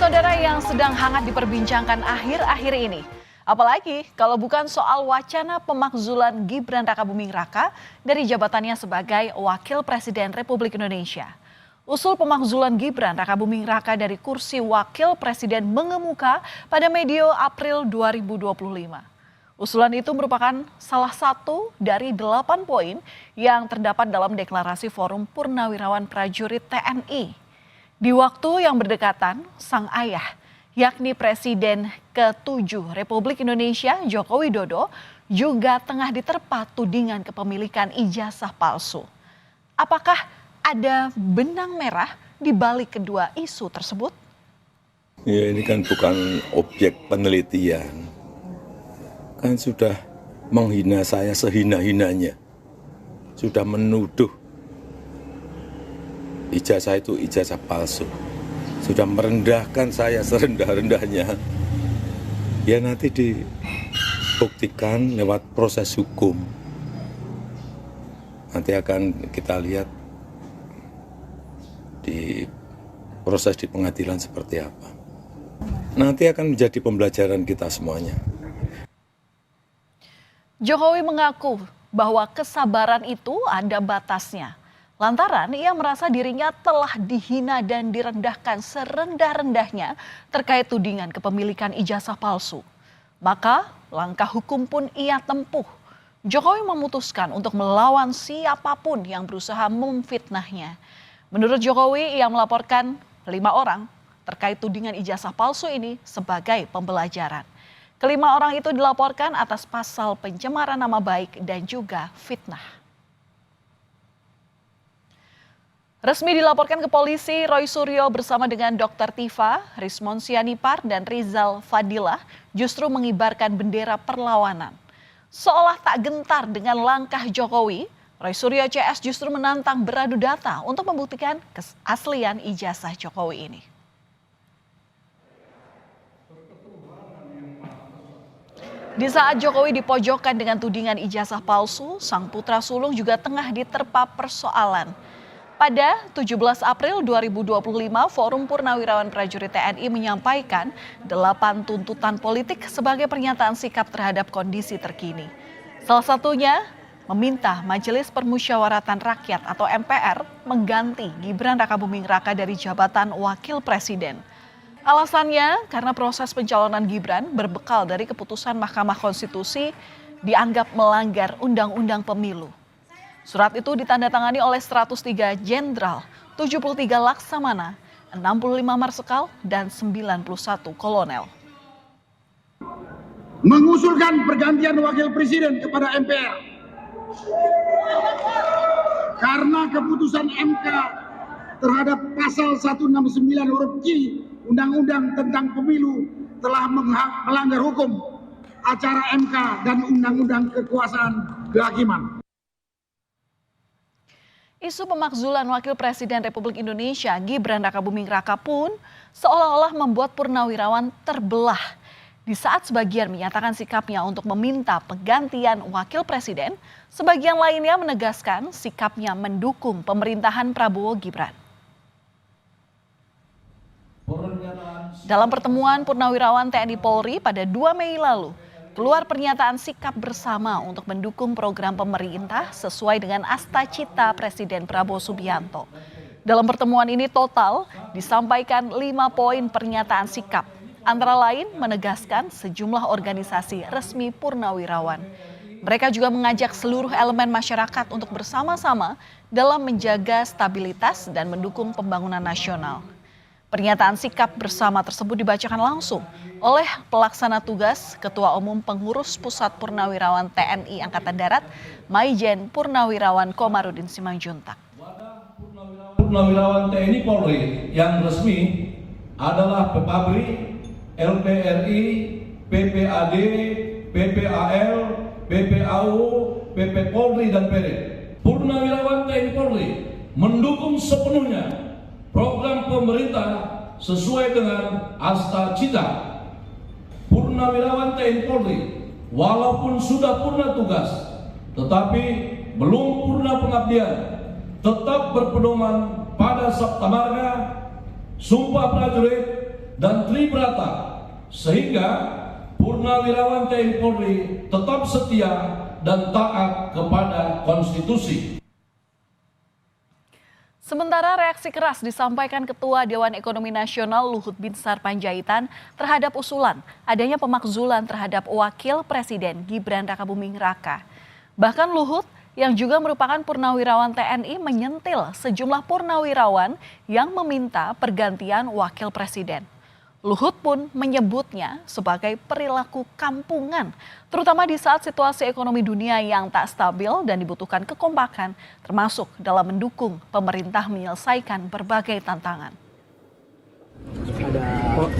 Saudara yang sedang hangat diperbincangkan akhir-akhir ini. Apalagi kalau bukan soal wacana pemakzulan Gibran Rakabuming Raka dari jabatannya sebagai Wakil Presiden Republik Indonesia. Usul pemakzulan Gibran Rakabuming Raka dari kursi Wakil Presiden mengemuka pada medio April 2025. Usulan itu merupakan salah satu dari 8 poin yang terdapat dalam deklarasi Forum Purnawirawan Prajurit TNI. Di waktu yang berdekatan, sang ayah, yakni Presiden ke-7 Republik Indonesia Joko Widodo, juga tengah diterpa tudingan kepemilikan ijazah palsu. Apakah ada benang merah di balik kedua isu tersebut? Ya, ini kan bukan objek penelitian. Kan sudah menghina saya sehina-hinanya. Sudah menuduh ijazah itu ijazah palsu. Sudah merendahkan saya serendah-rendahnya. Ya nanti dibuktikan lewat proses hukum. Nanti akan kita lihat di proses di pengadilan seperti apa. Nanti akan menjadi pembelajaran kita semuanya. Jokowi mengaku bahwa kesabaran itu ada batasnya. Lantaran ia merasa dirinya telah dihina dan direndahkan serendah-rendahnya terkait tudingan kepemilikan ijazah palsu. Maka langkah hukum pun ia tempuh. Jokowi memutuskan untuk melawan siapapun yang berusaha memfitnahnya. Menurut Jokowi, ia melaporkan 5 orang terkait tudingan ijazah palsu ini sebagai pembelajaran. Kelima orang itu dilaporkan atas pasal pencemaran nama baik dan juga fitnah. Resmi dilaporkan ke polisi, Roy Suryo bersama dengan Dr. Tifa, Rismon Sianipar, dan Rizal Fadilah justru mengibarkan bendera perlawanan. Seolah tak gentar dengan langkah Jokowi, Roy Suryo CS justru menantang beradu data untuk membuktikan keaslian ijazah Jokowi ini. Di saat Jokowi dipojokkan dengan tudingan ijazah palsu, sang putra sulung juga tengah diterpa persoalan. Pada 17 April 2025, Forum Purnawirawan Prajurit TNI menyampaikan 8 tuntutan politik sebagai pernyataan sikap terhadap kondisi terkini. Salah satunya meminta Majelis Permusyawaratan Rakyat atau MPR mengganti Gibran Rakabuming Raka dari jabatan Wakil Presiden. Alasannya karena proses pencalonan Gibran berbekal dari keputusan Mahkamah Konstitusi dianggap melanggar Undang-Undang Pemilu. Surat itu ditandatangani oleh 103 jenderal, 73 laksamana, 65 marsekal, dan 91 kolonel. Mengusulkan pergantian wakil presiden kepada MPR. Karena keputusan MK terhadap pasal 169 huruf Q Undang-Undang tentang Pemilu telah melanggar hukum acara MK dan Undang-Undang Kekuasaan Kehakiman. Isu pemakzulan Wakil Presiden Republik Indonesia Gibran Rakabuming Raka pun seolah-olah membuat purnawirawan terbelah. Di saat sebagian menyatakan sikapnya untuk meminta penggantian Wakil Presiden, sebagian lainnya menegaskan sikapnya mendukung pemerintahan Prabowo Gibran. Dalam pertemuan Purnawirawan TNI Polri pada 2 Mei lalu, keluar pernyataan sikap bersama untuk mendukung program pemerintah sesuai dengan Asta-cita Presiden Prabowo Subianto. Dalam pertemuan ini total disampaikan 5 poin pernyataan sikap, antara lain menegaskan sejumlah organisasi resmi purnawirawan. Mereka juga mengajak seluruh elemen masyarakat untuk bersama-sama dalam menjaga stabilitas dan mendukung pembangunan nasional. Pernyataan sikap bersama tersebut dibacakan langsung oleh pelaksana tugas Ketua Umum Pengurus Pusat Purnawirawan TNI Angkatan Darat, Maijen Purnawirawan Komarudin Simanjuntak. Purnawirawan TNI Polri yang resmi adalah PPABRI, LPRI, PPAD, PPAL, PPAU, PP Polri, dan PD. Purnawirawan TNI Polri mendukung sepenuhnya program pemerintah sesuai dengan Asta-cita. Purnawirawan TNI Polri walaupun sudah purna tugas tetapi belum purna pengabdian, tetap berpedoman pada Sabta Marga, Sumpah Prajurit, dan Tribrata, sehingga Purnawirawan TNI Polri tetap setia dan taat kepada konstitusi. Sementara reaksi keras disampaikan Ketua Dewan Ekonomi Nasional Luhut Binsar Panjaitan terhadap usulan adanya pemakzulan terhadap Wakil Presiden Gibran Rakabuming Raka. Bahkan Luhut yang juga merupakan purnawirawan TNI menyentil sejumlah purnawirawan yang meminta pergantian Wakil Presiden. Luhut pun menyebutnya sebagai perilaku kampungan, terutama di saat situasi ekonomi dunia yang tak stabil dan dibutuhkan kekompakan, termasuk dalam mendukung pemerintah menyelesaikan berbagai tantangan. Ada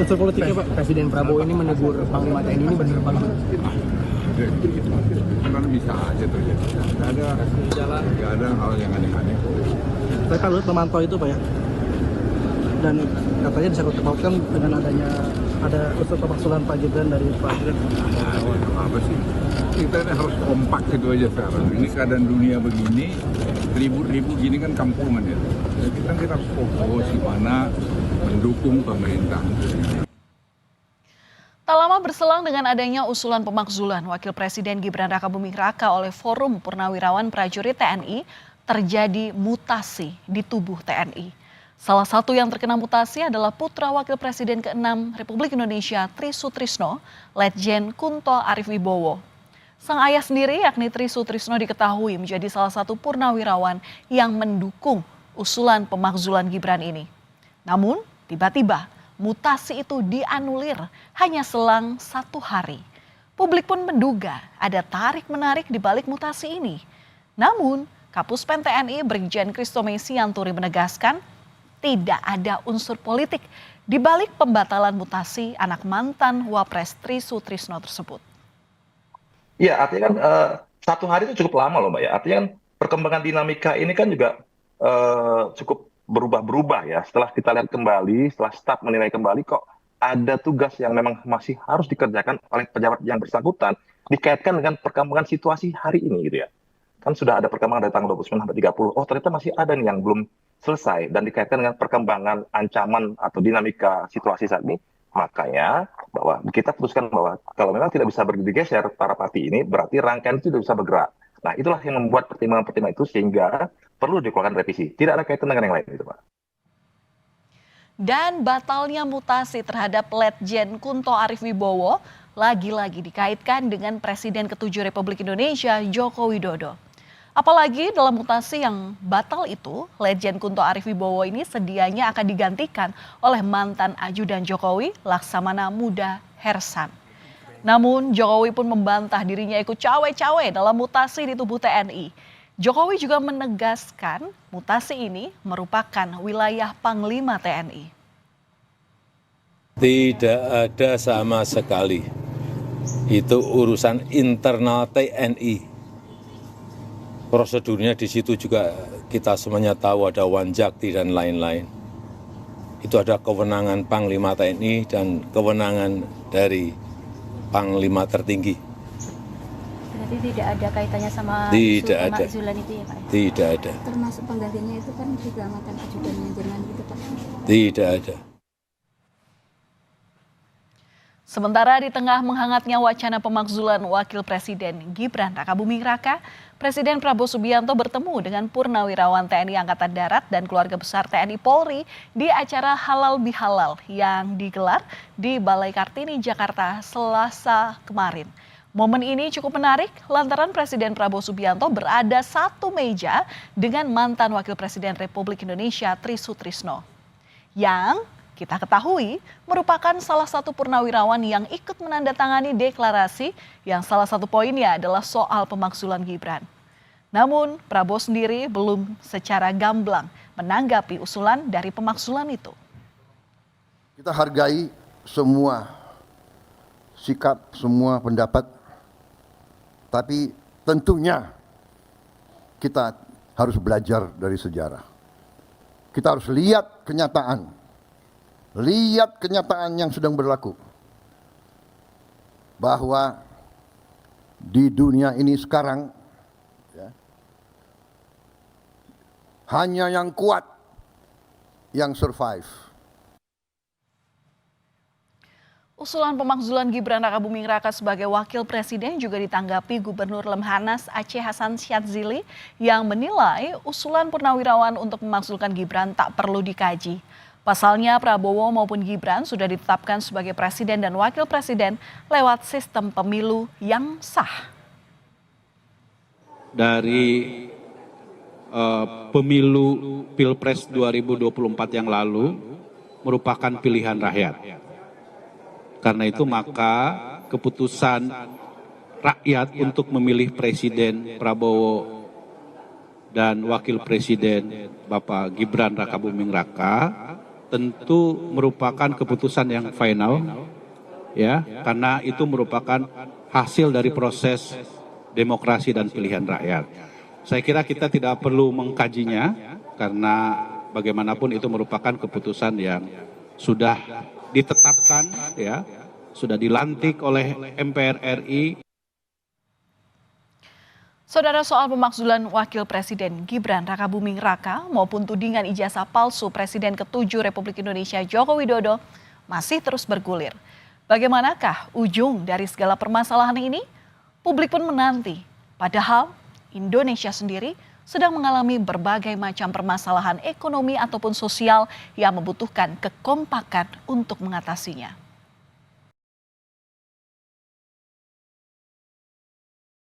unsur politiknya Pak, Presiden Prabowo ini menegur Panglima TNI ini benar Pak? Kan bisa aja terjadi. Nggak ada hal yang aneh-aneh. Saya kan Luhut memantau itu Pak ya. Dan katanya disangkut-pautkan dengan ada unsur pemakzulan Pak Gibran dari Pak Gibran. Apa sih? Kita ini harus kompak itu aja sekarang. Ini keadaan dunia begini, ribut-ribut gini kan kampungan ya. Jadi kita harus fokus di mana mendukung pemerintah. Tak lama berselang dengan adanya usulan pemakzulan Wakil Presiden Gibran Rakabuming Raka oleh Forum Purnawirawan Prajurit TNI, terjadi mutasi di tubuh TNI. Salah satu yang terkena mutasi adalah putra Wakil Presiden ke-6 Republik Indonesia Tri Sutrisno, Letjen Kunto Arif Wibowo. Sang ayah sendiri yakni Tri Sutrisno diketahui menjadi salah satu purnawirawan yang mendukung usulan pemakzulan Gibran ini. Namun tiba-tiba mutasi itu dianulir hanya selang 1 hari. Publik pun menduga ada tarik-menarik di balik mutasi ini. Namun Kapuspen TNI Brigjen Kristome Sianturi menegaskan tidak ada unsur politik di balik pembatalan mutasi anak mantan Wapres Tri Sutrisno tersebut. Iya, artinya kan 1 hari itu cukup lama loh Mbak ya. Artinya kan perkembangan dinamika ini kan juga cukup berubah-berubah ya. Setelah kita lihat kembali, setelah staf menilai kembali kok ada tugas yang memang masih harus dikerjakan oleh pejabat yang bersangkutan dikaitkan dengan perkembangan situasi hari ini gitu ya. Kan sudah ada perkembangan dari tanggal 29 sampai 30. Oh ternyata masih ada nih yang belum selesai dan dikaitkan dengan perkembangan ancaman atau dinamika situasi saat ini. Makanya bahwa kita putuskan bahwa kalau memang tidak bisa bergeser para parti ini berarti rangkaian itu tidak bisa bergerak. Nah itulah yang membuat pertimbangan-pertimbangan itu sehingga perlu dikeluarkan revisi. Tidak ada kaitan dengan yang lain itu Pak. Dan batalnya mutasi terhadap Letjen Kunto Arif Wibowo lagi-lagi dikaitkan dengan Presiden ke-7 Republik Indonesia Joko Widodo. Apalagi dalam mutasi yang batal itu, Letjen Kunto Arif Wibowo ini sedianya akan digantikan oleh mantan ajudan Jokowi, Laksamana Muda Hersan. Namun Jokowi pun membantah dirinya ikut cawe-cawe dalam mutasi di tubuh TNI. Jokowi juga menegaskan mutasi ini merupakan wilayah Panglima TNI. Tidak ada sama sekali. Itu urusan internal TNI. Prosedurnya di situ juga kita semuanya tahu ada wanjakti dan lain-lain. Itu ada kewenangan Panglima TNI dan kewenangan dari Panglima tertinggi. Berarti tidak ada kaitannya sama Tidak isu ada. pemakzulan itu ya Pak? Tidak ada. Termasuk penggantinya itu kan juga mantan ajudannya, jangan gitu Pak? Tidak ada. Sementara di tengah menghangatnya wacana pemakzulan Wakil Presiden Gibran Rakabuming Raka, Presiden Prabowo Subianto bertemu dengan Purnawirawan TNI Angkatan Darat dan keluarga besar TNI Polri di acara Halal Bihalal yang digelar di Balai Kartini, Jakarta, Selasa kemarin. Momen ini cukup menarik lantaran Presiden Prabowo Subianto berada satu meja dengan mantan Wakil Presiden Republik Indonesia Tri Sutrisno. Yang kita ketahui merupakan salah satu purnawirawan yang ikut menandatangani deklarasi yang salah satu poinnya adalah soal pemakzulan Gibran. Namun Prabowo sendiri belum secara gamblang menanggapi usulan dari pemakzulan itu. Kita hargai semua sikap, semua pendapat, tapi tentunya kita harus belajar dari sejarah. Kita harus lihat kenyataan. Lihat kenyataan yang sedang berlaku. Bahwa di dunia ini sekarang ya, hanya yang kuat yang survive. Usulan pemakzulan Gibran Rakabuming Raka sebagai wakil presiden juga ditanggapi Gubernur Lemhanas Aceh Hasan Syadzili yang menilai usulan Purnawirawan untuk memakzulkan Gibran tak perlu dikaji. Pasalnya Prabowo maupun Gibran sudah ditetapkan sebagai presiden dan wakil presiden lewat sistem pemilu yang sah. Dari pemilu Pilpres 2024 yang lalu merupakan pilihan rakyat. Karena itu maka keputusan rakyat untuk memilih Presiden Prabowo dan Wakil Presiden Bapak Gibran Rakabuming Raka tentu merupakan keputusan yang final, ya, karena itu merupakan hasil dari proses demokrasi dan pilihan rakyat. Saya kira kita tidak perlu mengkajinya karena bagaimanapun itu merupakan keputusan yang sudah ditetapkan, ya, sudah dilantik oleh MPR RI. Saudara, soal pemakzulan Wakil Presiden Gibran Rakabuming Raka maupun tudingan ijazah palsu Presiden ke-7 Republik Indonesia Joko Widodo masih terus bergulir. Bagaimanakah ujung dari segala permasalahan ini? Publik pun menanti. Padahal Indonesia sendiri sedang mengalami berbagai macam permasalahan ekonomi ataupun sosial yang membutuhkan kekompakan untuk mengatasinya.